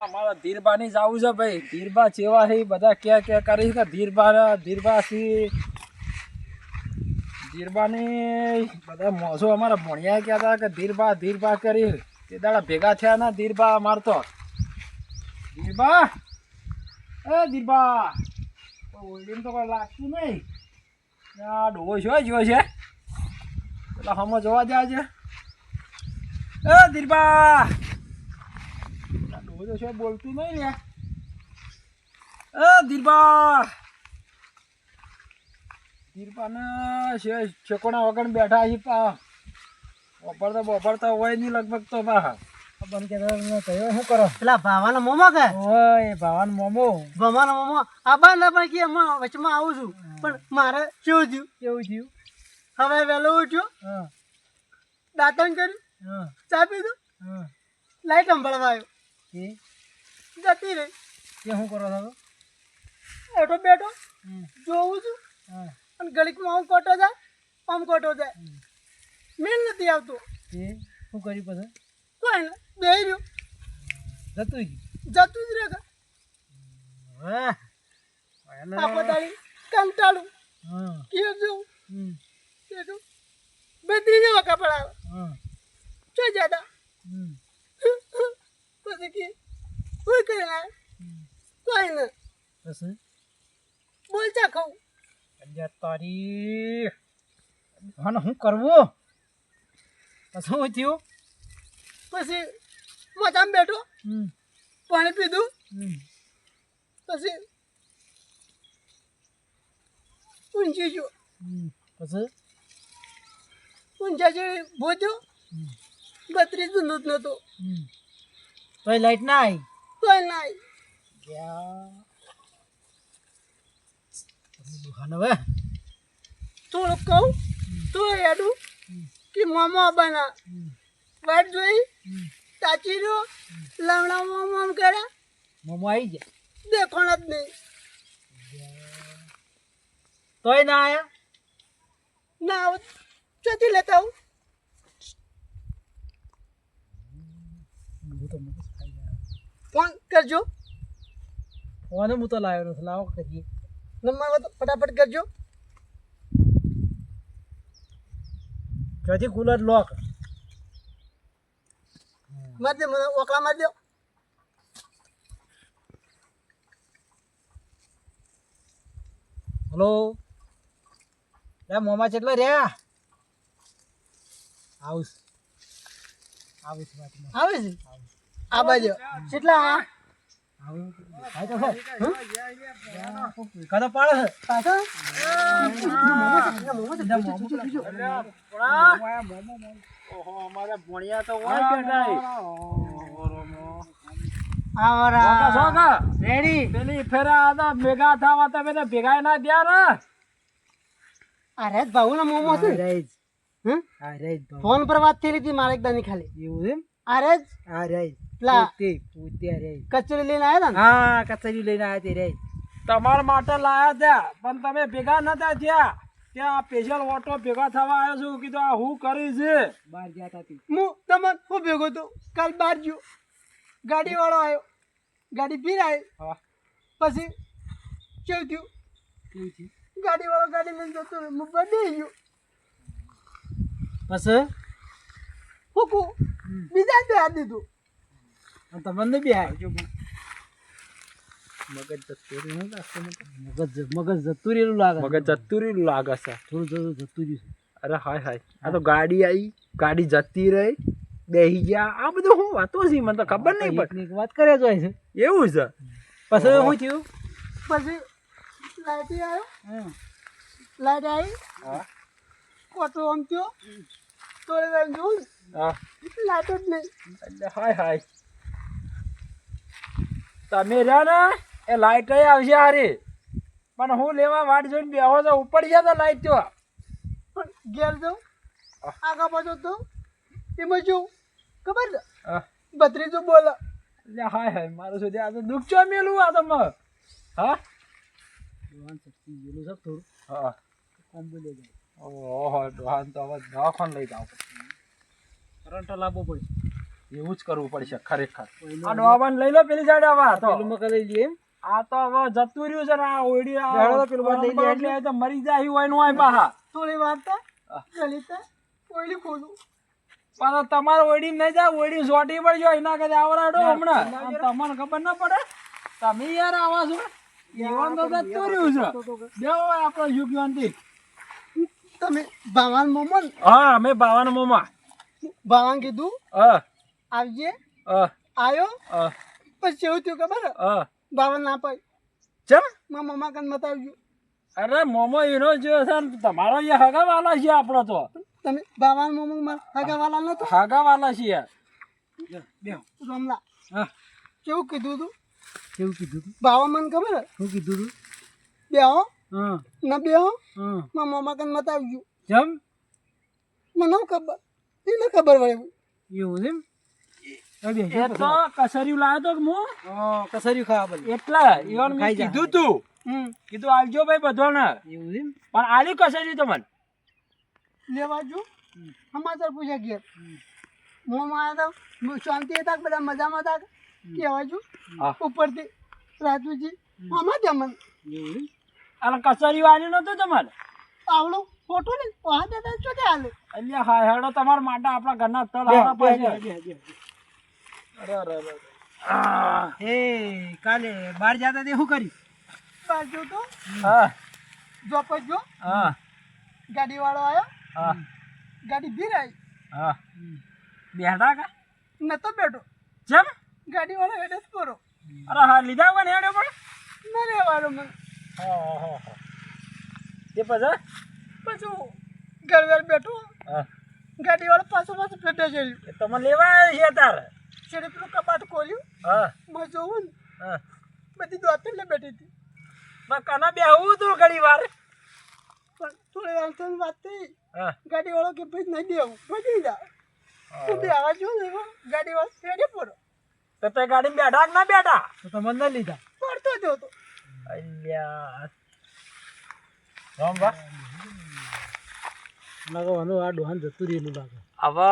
અમારા ધીરબાની જાવું છે ભાઈ. ધીરબા ચેવા છે બધા કે કરી કે ધીરબા ધીરબાની બધા મોસો અમારા ભણ્યા કહેતા કે ધીરબા કરી તે દાડા ભેગા થયા ના ધીરબા મારતો ધીરબા ઓલડીને તો કોઈ લાગતું નહીં. આ ડોવો જોયો છે પેલા હમો જોવા જાય છે. ધીરબા ડોવો તો છે બોલતું નહીં ને. ધીરબાને શેકોણા વગર બેઠા છે વાપરતા હોય નહીં લગભગ તો બા બંધ કે શું કરો પેલા ભાવાના મોમો કે ઓય ભાવાન મોમો આબા ના પણ કે વચમાં આવું છું પણ મારે કેવું થયું હવે વહેલો ઉઠ્યો દાંતણ કર્યું ચા પીધું લાઈટ સંભળવા આવ્યો જતી રહી કે શું કરો છો બેઠો જોઉં છું અને ગળીકમાં આમ કોટો જાય મેલ નથી આવતો શું કર્યું પછી કોઈ ને બેહી રહ્યો જતું જ રહે આખો દાડી કંટાળું કે જોઉં બદરી જેવા કપડા આવે ચો જાદા પછી કે કોઈ કરી ના કોઈ ને પછી બોલચા ખાઉં તારી હા શું કરવું પછી શું થયું પછી મજામાં બેઠો પાણી પીધું પછી ઊંચી ગયો પછી ઊંચા જેવી ભોજ્યો 32 દૂધ નતો તો લાઈટ ના આવી તોય ના હવે થોડુંક કહું તો એડું કે મોમો બના વાટ જોઈ તાચી રહ્યો લમણા મોમો કર્યા મોમો આવી ગયા દેખોણ જ નહીં તોય ના આયા ના આવ ચોથી લેતા આવું ફોન કરજો ફોન હું તો લાવ્યો નથી લાવો કરીએ નંબર તો ફટાફટ કરજો ક્યાંથી કુલર લોક માર દે મને ઓકળા માર દો હલો રે મોમા કેટલા રહ્યા આવું આવે છે આ બાજુ કેટલા કદા પાડે છે પાછા ઓહો અમારે ભણ્યા તો હોય બેઠા રેડી પેલી ફેરા આદા ભેગા થવા તમે તો ભેગા ના દ્યા ને અરે ભાઉ ના મોમો છે ફોન પર વાત થઈ હતી મારે એકદમ ની ખાલી એવું એમ અરે પેલા કચોરી લઈને આવ્યા હતા હા કચેરી લઈને આવ્યા તે રે તમારા માટે લાયા ત્યાં પણ તમે ભેગા નતા થયા ત્યાં સ્પેશિયલ ઓટો ભેગા થવા આવ્યો છું કીધું આ હું કરી છે બહાર ગયા હતા હું તમને હું ભેગો તો કાલ બહાર ગયો ગાડી વાળો આવ્યો ગાડી ફીર આવ્યો પછી કેવું થયું ગાડી વાળો ગાડી લઈને જતો રહ્યો હું બની ગયો પછી હુકું બીજા બે હાથ દીધું તમને બી આવજો મગજ જતું રહેલું લાગે છે થોડું જતું રહ્યું. અરે હાય આ તો ગાડી આવી ગાડી જતી રહી બેસી ગયા આ બધું શું વાતો છે મને તો ખબર નહીં પડતી વાત કરે તો છે એવું છે પછી શું થયું પછી લાઈટ આવ્યો લાઈટ આવી કોટો આમ થયો થોડી વાર જોઉં લાઈટ જ નહીં એટલે હાય તમે રહ્યા ને એ લાઈટ આવશે હારી પણ હું લેવા વાટ જોઈને બેહો તો ઉપર ગયા તો લાઈટ તો પણ ઘેર જાઉં આગા પાછો તો એમાં જોઉં ખબર છે ભત્રીજો બોલે એટલે હાય મારું સુધી આ તો દુઃખ ચો મેલું આ તો હા થોડું હા કોમ્બો લઈ જાય ઓહો ડોહાન તો હવે દવાખાને લઈ જાવ કરંટ લાવવો પડશે એવું જ કરવું પડશે ખરેખર. આ ડોબાને લઈ લો પેલી સાઈડ હવે. આ તો પેલું મકા લઈ લઈએ એમ. આ તો હવે જતું રહ્યું છે ને આ ઓયડી જાણો તો પેલું બાદ લઈ લે એટલે. તો મરી જાય હોય નું હોય પાહા. થોડી વાર તો ગલીતા ઓયડી ખોલું. પણ તમારે ઓયડી નહીં જાય, ઓયડી સોટી પડજો એના કદે આવરાડો હમણાં. અને તમને ખબર ના પડે તમે યાર આવા છો. એવન તો જતું રહ્યું છે. બેહો આપણો યુગવંતી. તમે ભાવાન મોમન હા અમે બાવાના મોમાં. ભાવાન કીધું હા આવજે. હા આયો હા પછી એવું થયું ખબર હે? હા. ભાવાન ના પાડી. ચમ મારા મમ્મા કન બતાવજો. અરે મોમો એનો જો છે ને તમારો એ હગા વાલા છે આપણો તો. તમે ભાવાન મોમન માં હગાવાલા નતો હગા વાલા છે યાર. બેહો. રમલા હા કેવું કીધું તું? કેવું કીધું તું? ભાવા મને ખબર હે? શું કીધું તું? બેહો હા ના બેહો હા. મારા મમ્મા કન બતાવજો. ચમ મને ન ખબર એને ખબર પડે. એવું એમ? એ તો કસરિયું લાવ્યો તો કે હું કસર્યું ખાવા બદલ એટલે ઈવન મેં કીધું તું કીધું આવજો ભાઈ બધાને. એવું એમ પણ આલી કસરિયું તમને લેવા જો સમાચાર પૂછ્યા ઘેર મોમાં આવ્યા હતા શાંતિ હતા કે બધા મજામાં હતા કહેવા જો હા. ઉપરથી રાજુજી આમાં જમન એવું અને કસરિયું આલ્યું નતું તમારે? આવડો ફોટો ને વહા દેતા છો કે હાલે એટલે હા હેડો તમારા માટે આપણા ઘરના તળ આવવા પડશે. અરે અરે અરે એ કાલે બહાર જતા તે શું કર્યું? બહાર જો તો હા જોપત જો હા ગાડી વાળો આવ્યો હા ગાડી ભીરાઈ હા. બેઠા કા નતો બેઠો ચમ? ગાડી વાળો હેડે જ કરો અરે હા લીધા પણ હેડ્યો પણ ના રહેવાનો મને તે પછી પછી ઘર ઘર બેઠો હા ગાડી વાળો પાછો પેટે ચડ્યું એ તમે લેવા આવ્યો છે તારે? છેડે પેલું કપાટ ખોલ્યું હા મેં જોવું ને હા. બધી દોતર ને બેઠી હતી મેં કના બેહવું તું ઘણી વાર. પણ થોડી વાર તો વાત થઈ હા ગાડી વાળો કે ભાઈ નહીં દેવું વધી જા તું બે આવા જો ને ગાડી વાળો હેડે પડો તો તે ગાડી બેઠા કે ના બેઠા? તો તમને ના લીધા પડતો જ હતો અલ્યા રામબા લાગવાનું આ ડોહાન જતું રહેલું લાગે હવે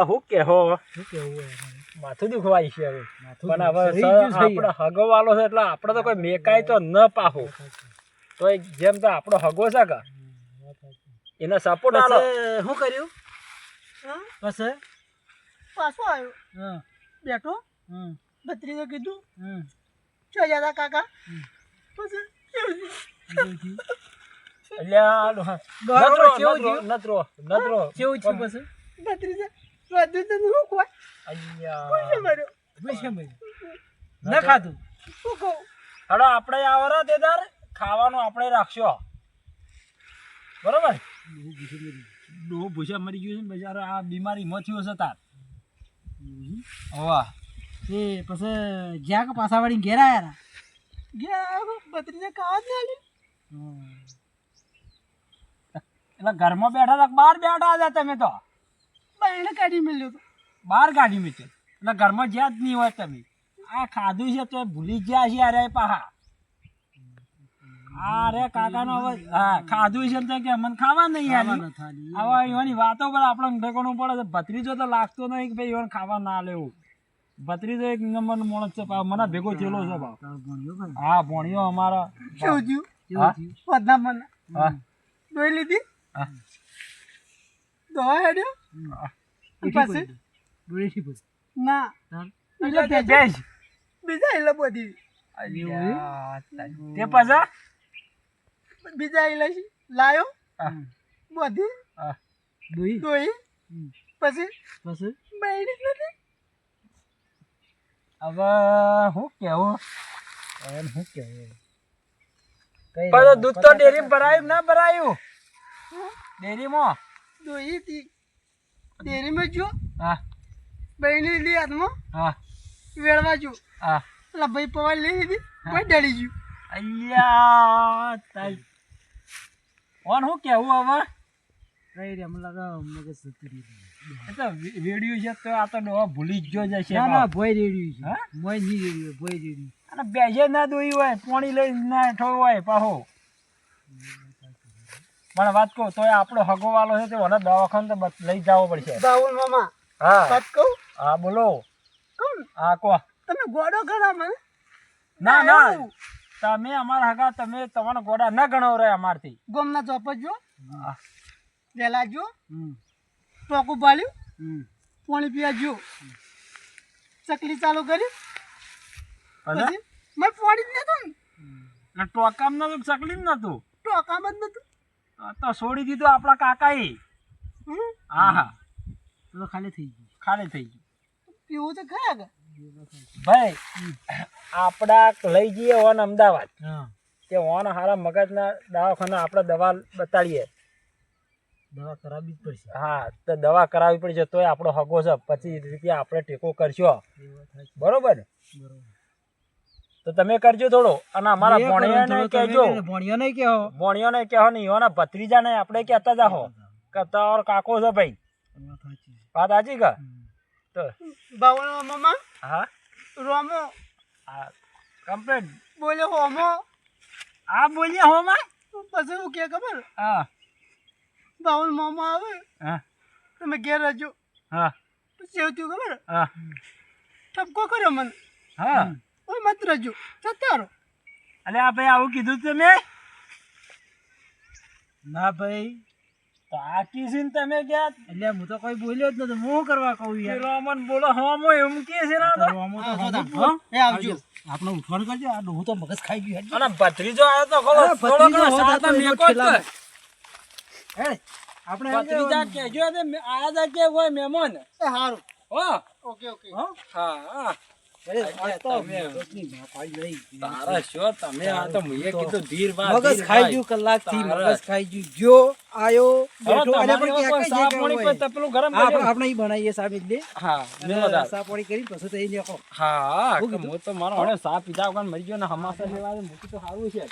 હું કે હો શું કેવું માથું દુખવાય છે હવે. પણ હવે થઈ ગયું છે આપણો હગો વાલો છે એટલે આપણે તો કોઈ મેકાય તો ન પાહો. તો જેમ તો આપણો હગો છે કે એને સપોર્ટ આલો. શું કર્યું પછી પાછો આવ્યો બેઠો ભત્રીજો કીધું ચો જતા કાકા પછી અલ્યા ગોળો નતરો કેવું નતરો નતરો કેવું થયું પછી ભત્રીજો વધુ તો શું કોઈ અલ્યા પૂછે માર્યો ન ખાધું. શું કહું હડો આપણે આવરા તે તાર ખાવાનું આપણે રાખશો બરોબર. ડોહો ભૂસા મરી ગયું છે ને બિચારો આ બીમારીમાં થયો છે તાર. હોવા એ પછી જ્યાં કે પાછા વાળી ઘેર આવ્યા ગયા ભત્રીજો ખાવા જ ના લે એટલે ઘરમાં બેઠા હતા બહાર બેઠા હતા તમે તો? બાયણે કાઢી મેલ્યો તો બહાર કાઢી મૂકે એટલે ઘરમાં જ્યાં જ નહીં હોય તમે. આ ખાધું છે તો ભૂલી જ ગયા છે અરે પાહા. અરે કાકાનો હવે હા ખાધું છે તો કે મને ખાવા નહીં યાર. હવે એવાની વાતો પર આપણે ઠેકાણું પડે છે. ભત્રીજો તો લાગતો નહીં કે ભાઈ એને ખાવા ના લેવું. ભત્રીજો એક નંબરનો માણસ છે મને ભેગો થયેલો છે ભાવ. હા ભણ્યો અમારા. કેવું થયું હા વધના મને હા દોઈ લીધી હા દવા હેડ્યો પછી ના એટલે તે બેસ. બીજા એટલે બધી તે પાછા બીજા એટલે લાયો હા બધી હા દોઈ પછી બૈડી જ નથી હવે શું કેવું શું કેવું પછી દૂધ તો ડેરી ભરાયું ના ભરાયું? ડેરીમાં દોઈ હતી ડેરીમાં જો હા બૈડી લીધી હાથમાં હા વેળવા જો હા પેલા ભાઈ પવાઈ લઈ લીધી કોઈ ડળી ગયું અલ્યા તાર ઓન શું કેવું હવે? કઈ રે મને લાગે મગજ સતુરી એ તો વેડિયો છે તો આ તો ડોહા ભૂલી જ જો જશે. ના ભોય રેડ્યું છે હા? મોય નહીં રેડ્યું ભોય રેડ્યું અને બેસે ના દોઈ હોય પાણી લઈ ના ઠો હોય પાહો. પણ વાત કહું તોય આપણો હગો વાલો છે તો મને દવાખાને તો લઈ જવો પડશે. બાઉલ મામા હા વાત કહું હા બોલો. કહું ને, હા કો તમે ગોડો ગણા મને ના ના તમે અમારા હગા તમે તમારા ગોડા ના ગણો રે અમારથી ગોમના ચોપ જો હા. વેલા જો હમ. ટોકું ભાલ્યું હમ. પાણી પીવા જો ચકલી ચાલુ કરી અને પછી મેં પાણી જ નતું ને ટોકામ ના ચકલી જ નતું ટોકામાં જ નતું તો છોડી દીધું આપણા કાકાએ હમ? હા હા તો ખાલી થઈ ગયું ખાલી થઈ ગયું પીવું તો ખરા કે ભાઈ આપડા લઈ જઈએ ઓન અમદાવાદ હા કે ઓન હારા મગજના દવાખાના આપણે દવા બતાડીએ દવા કરાવવી જ પડશે હા તો દવા કરાવવી પડશે તોય આપણો હગો છે 25 રૂપિયા આપણે ટેકો કરશો બરોબર ને? તો તમે કરજો થોડો અને અમારા ભણિયાને કહેજો ભણ્યો નહીં કેવો ભણિયોને કહો ને એના ભત્રીજાને આપણે કહેતા જાઓ કે તારો કાકો છે ભાઈ વાત સાચી કે તો બાવળો મામા હા રોમો હા કમ્પ્લીટ બોલ્યો હોમો આ બોલીએ હો માં પછી હું કે ખબર હા બાવળ મામા આવે હા તમે ઘેર રહેજો હા પછી એવું થયું ખબર હા ઠપકો કર્યો મને હા ઓય મત રહેજો જતારો અલે આ ભાઈ આવું કીધું તમે ના ભાઈ તાકી છે ને તમે ક્યાં એટલે હું તો કોઈ બોલ્યો જ નતો હું કરવા કહું યાર રોમન બોલો હોમો એમ કે છે ને આ તો? એ આવજો આપણે ઉઠવાનું કરજો આ હું તો મગજ ખાઈ ગયું અને ભત્રીજો આવ્યો તો ખરો અરે થોડો ઘણો ભત્રીજો સાથ હોતા તો મેકો જ ઠેલા. કર. આપણે ભત્રીજા કહેજો ને આયા તા કે હોય મહેમાન એ હારું હો ઓકે ઓકે હા હા તારા શું તમે આ તો મુએ કીધું ધીર વાત મગજ ધીર ખાઈ ભાઈ. ગયું કલાક થી તારા. મગજ ખાઈ ગયું જો આયો હવે બેઠો અને તમારે પણ કોઈ ક્યાં સાફ પાણી કોઈ તપેલું ગરમ આપણે કરજો. આપણે ઈ બનાવીએ સાહેબ એટલે હા મેલો દાળ. સા પાણી કરી પછી તો એ હા શું કે કીધું? હું તો મારો હણે સાફ પીધા વગર મરી ગયો ને હમાસા લેવા દે મૂકી તો સારું છે